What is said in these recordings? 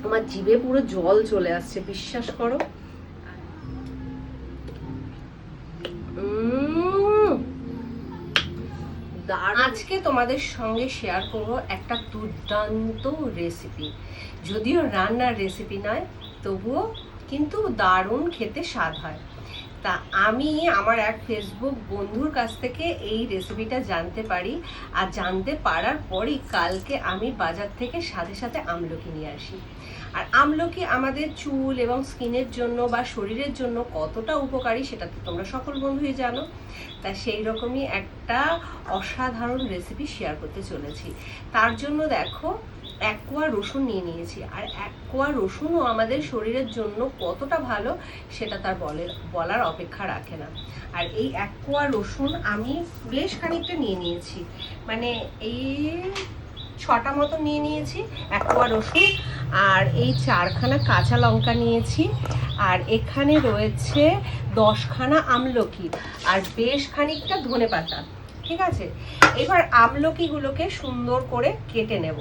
আমার জিভে পুরো জল চলে আসছে, বিশ্বাস করো। আজকে তোমাদের সঙ্গে শেয়ার করব একটা দুর্দান্ত রেসিপি। যদিও রান্নার রেসিপি নয়, তবুও কিন্তু দারুণ খেতে স্বাদ হয়। তা আমি আমার এক ফেসবুক বন্ধুর কাছ থেকে এই রেসিপিটা জানতে পারি, আর জানতে পারার পরই কালকে আমি বাজার থেকে সাথে সাথে আমলকি নিয়ে আসি। আর আমলকি আমাদের চুল এবং স্কিনের জন্য বা শরীরের জন্য কতটা উপকারী সেটা তো তোমরা সকল বন্ধুই জানো। তা সেই রকমই একটা অসাধারণ রেসিপি শেয়ার করতে চলেছি। তার জন্য দেখো, 1 কোয়া রসুন নিয়ে নিয়েছি। আর 1 কোয়া রসুনও আমাদের শরীরের জন্য কতটা ভালো সেটা তার বলার অপেক্ষা রাখে না। আর এই 1 কোয়া রসুন আমি বেশ খানিকটা নিয়ে নিয়েছি, মানে এই 6টা মতো নিয়ে নিয়েছি 1 কোয়া রসুন। আর এই 4খানা কাঁচা লঙ্কা নিয়েছি। আর এখানে রয়েছে 10খানা আমলকি আর বেশ খানিকটা ধনেপাতা। ঠিক আছে, এবার আমলকিগুলোকে সুন্দর করে কেটে নেব।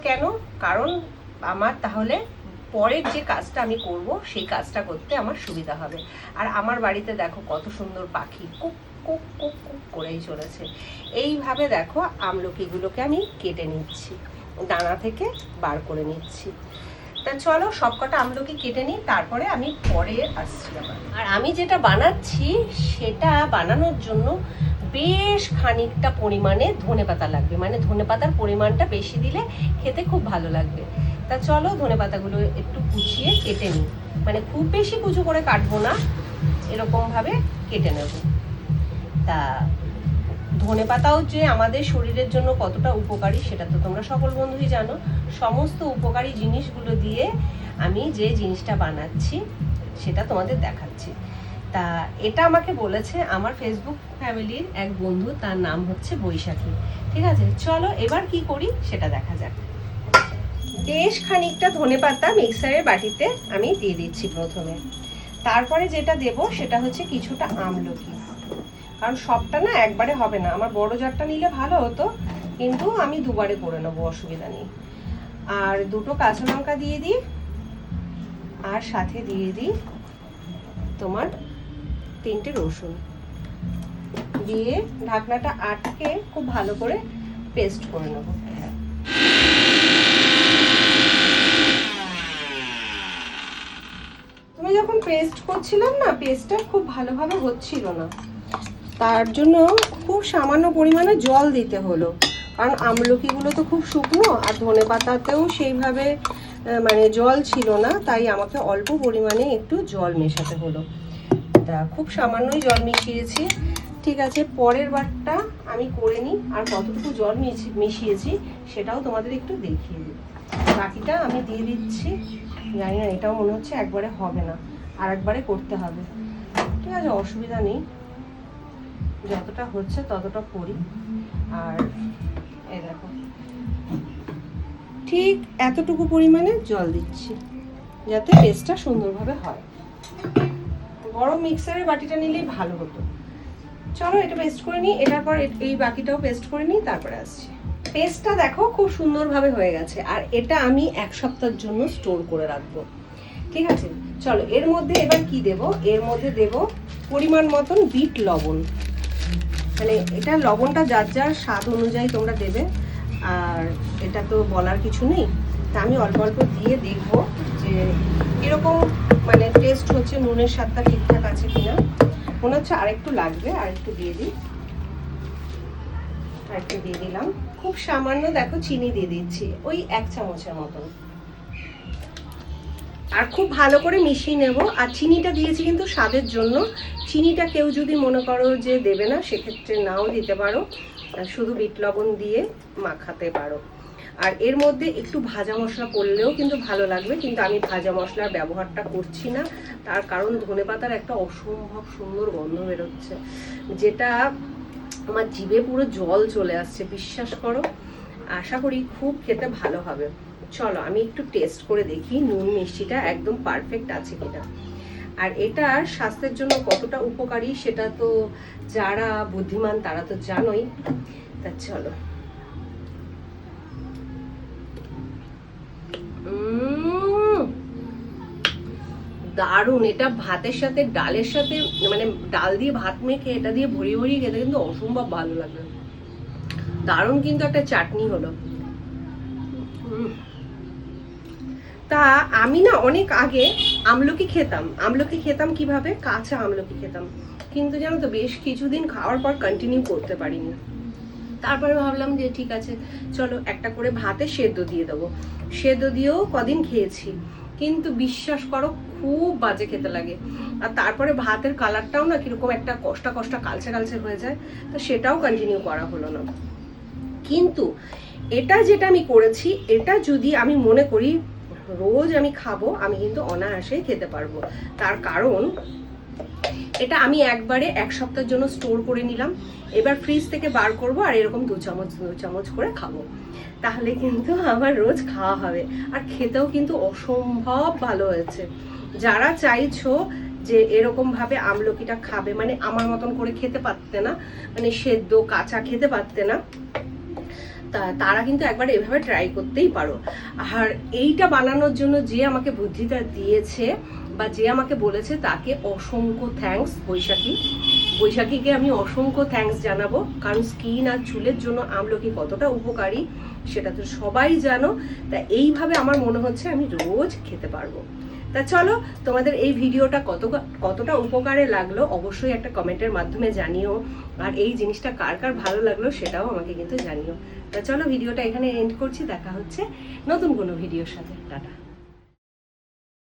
কেন? কারণ আমার তাহলে পরের যে কাজটা আমি করব সেই কাজটা করতে আমার সুবিধা হবে। আর আমার বাড়িতে দেখো কত সুন্দর পাখি কুক কুক কুক কুক করেই চলেছে। এইভাবে দেখো আমলকিগুলোকে আমি কেটে নিচ্ছি, দানা থেকে বার করে নিচ্ছি। তা চলো সবকটা আমলকি কেটে নিই, তারপরে আমি পরে আসছি আবার। আর আমি যেটা বানাচ্ছি সেটা বানানোর জন্য বেশ খানিকটা পরিমাণে ধনেপাতা লাগবে, মানে ধনেপাতার পরিমাণটা বেশি দিলে খেতে খুব ভালো লাগবে। তা চলো ধনেপাতাগুলো একটু কুচিয়ে কেটে নিই, মানে খুব বেশি কুচু করে কাটবো না, এরকমভাবে কেটে নেব। তা ধনেপাতাও যে আমাদের শরীরের জন্য কতটা উপকারী সেটা তো তোমরা সকল বন্ধুই জানো। সমস্ত উপকারী জিনিসগুলো দিয়ে আমি যে জিনিসটা বানাচ্ছি সেটা তোমাদের দেখাচ্ছি। তা এটা আমাকে বলেছে আমার ফেসবুক ফ্যামিলির এক বন্ধু, তার নাম হচ্ছে বৈশাখী। ঠিক আছে, চলো এবার কি করি সেটা দেখা যাক। বেশ খানিকটা ধনেপাতা মিক্সারের বাটিতে আমি দিয়ে দিচ্ছি প্রথমে। তারপরে যেটা দেব সেটা হচ্ছে কিছুটা আমলকি, কারণ সবটা না একবারে হবে না। আমার বড় জারটা নিলে ভালো হতো, কিন্তু আমি দুবারে করে নেবো, অসুবিধা নেই। আর 2টো কাঁচা লঙ্কা দিয়ে দিই, আর সাথে দিয়ে দিই তোমার 3টে রসুন দিয়ে ঢাকনাটা আটকে খুব ভালো করে পেস্ট করে নেব। তুমি যখন পেস্ট করছিলাম না, পেস্টটা খুব ভালোভাবে হচ্ছিল না, তার জন্য খুব সামান্য পরিমাণে জল দিতে হলো। কারণ আমলকিগুলো তো খুব শুকনো, আর ধনেপাতাতেও সেইভাবে মানে জল ছিল না, তাই আমাকে অল্প পরিমাণে একটু জল মেশাতে হলো। তা খুব সামান্যই জল মিশিয়েছি। ঠিক আছে, পরের বারটা আমি করে নিই, আর কতটুকু জল মিশিয়েছি সেটাও তোমাদের একটু দেখিয়ে দিই। বাকিটা আমি দিয়ে দিচ্ছি। জানি না, এটাও মনে হচ্ছে একবারে হবে না, আর একবারে করতে হবে। ঠিক আছে, অসুবিধা নেই, যতটা হচ্ছে ততটা করি। আর এই দেখো ঠিক এতটুকু পরিমাণে জল দিচ্ছি যাতে পেস্টটা সুন্দরভাবে হয়। বড় মিক্সারের বাটিটা নিলেই ভালো হতো। চলো এটা পেস্ট করে নিই, এটার পর এই বাকিটাও পেস্ট করে নিই, তারপরে আসছি। পেস্টটা দেখো খুব সুন্দরভাবে হয়ে গেছে, আর এটা আমি 1 সপ্তাহের জন্য স্টোর করে রাখবো। ঠিক আছে, চলো এর মধ্যে এবার কি দেব। এর মধ্যে দেব পরিমাণ মতন বিট লবণ, মানে এটা লবণটা যার যার স্বাদ অনুযায়ী তোমরা দেবে, আর এটা তো বলার কিছু নেই। তা আমি অল্প অল্প দিয়ে দেখবো যে এরকম মানে টেস্ট হচ্ছে, নুনের স্বাদটা ঠিকঠাক আছে কিনা। মনে হচ্ছে আরেকটু লাগবে, আরেকটু দিয়ে দিই। আরেকটু দিয়ে দিলাম, খুব সামান্য দেখো চিনি দিয়ে দিচ্ছি, ওই 1 চামচের মতন। আর খুব ভালো করে মিশিয়ে নেব। আর চিনিটা দিয়েছি কিন্তু স্বাদের জন্য। চিনিটা কেউ যদি মনে করো যে দেবে না, সেক্ষেত্রে নাও দিতে পারো, শুধু বিট লবণ দিয়ে মাখাতে পারো। আর এর মধ্যে একটু ভাজা মশলা পড়লেও কিন্তু ভালো লাগবে, কিন্তু আমি ভাজা মশলার ব্যবহারটা করছি না। তার কারণ ধনেপাতার একটা অসম্ভব সুন্দর গন্ধ বেরোচ্ছে, যেটা আমার জিভে পুরো জল চলে আসছে, বিশ্বাস করো। আশা করি খুব খেতে ভালো হবে। চলো আমি একটু টেস্ট করে দেখি নুন মিষ্টিটা একদম পারফেক্ট আছে কিনা। আর এটা স্বাস্থ্যের জন্য কতটা উপকারী সেটা তো যারা বুদ্ধিমান তারা তো জানোই। তা চলো দারুণ। এটা ভাতের সাথে, ডালের সাথে, মানে ডাল দিয়ে ভাত মেখে এটা দিয়ে ভরিয়ে ভরিয়ে খেতে কিন্তু অসম্ভব ভালো লাগবে। দারুণ কিন্তু একটা চাটনি হলো। তা আমি না অনেক আগে আমলকি খেতাম কিভাবে, কাঁচা আমলকি খেতাম, কিন্তু জানো তো বেশ কিছুদিন খাওয়ার পর কন্টিনিউ করতে পারিনি। তারপরে ভাবলাম যে ঠিক আছে চলো একটা করে ভাতে সেদ্ধ দিয়ে দেবো। সেদ্ধ দিয়েও কদিন খেয়েছি, কিন্তু বিশ্বাস করো খুব বাজে খেতে লাগে। আর তারপরে ভাতের কালারটাও না কিরকম একটা কষ্টা কষ্টা কালচে কালচে হয়ে যায়, তো সেটাও কন্টিনিউ করা হলো না। কিন্তু এটা যেটা আমি করেছি, এটা যদি আমি মনে করি রোজ আমি খাবো, আমি কিন্তু অনায়াসেই খেতে পারবো। তার কারণ এটা আমি একবারে 1 সপ্তাহের জন্য স্টোর করে নিলাম, এবার ফ্রিজ থেকে বার করব আর এরকম 2 চামচ করে খাবো, তাহলে কিন্তু আমার রোজ খাওয়া হবে। আর খেতেও কিন্তু অসম্ভব ভালো হয়েছে। যারা চাইছো যে এরকম ভাবে আমলকিটা খাবে, মানে আমার মতন করে খেতে পারতে না, মানে সেদ্ধ কাঁচা খেতে পারতে না, তারা কিন্তু একবার এভাবে ট্রাই করতেই পারো। আর এইটা বানানোর জন্য যে আমাকে বুদ্ধিটা দিয়েছে বা যে আমাকে বলেছে তাকে অসংখ্য থ্যাঙ্কস। বৈশাখীকে আমি অসংখ্য থ্যাঙ্কস জানাবো, কারণ স্কিন আর চুলের জন্য আমলকি কতটা উপকারী সেটা তো সবাই জানো। তা এইভাবে আমার মনে হচ্ছে আমি রোজ খেতে পারবো। তা চলো, তোমাদের এই ভিডিওটা কতটা উপকারে লাগলো অবশ্যই একটা কমেন্টের মাধ্যমে জানিও, আর এই জিনিসটা কার কার ভালো লাগলো সেটাও আমাকে কিন্তু জানিও। তা চলো, ভিডিওটা এখানে এন্ড করছি, দেখা হচ্ছে নতুন কোনো ভিডিওর সাথে। টাটা।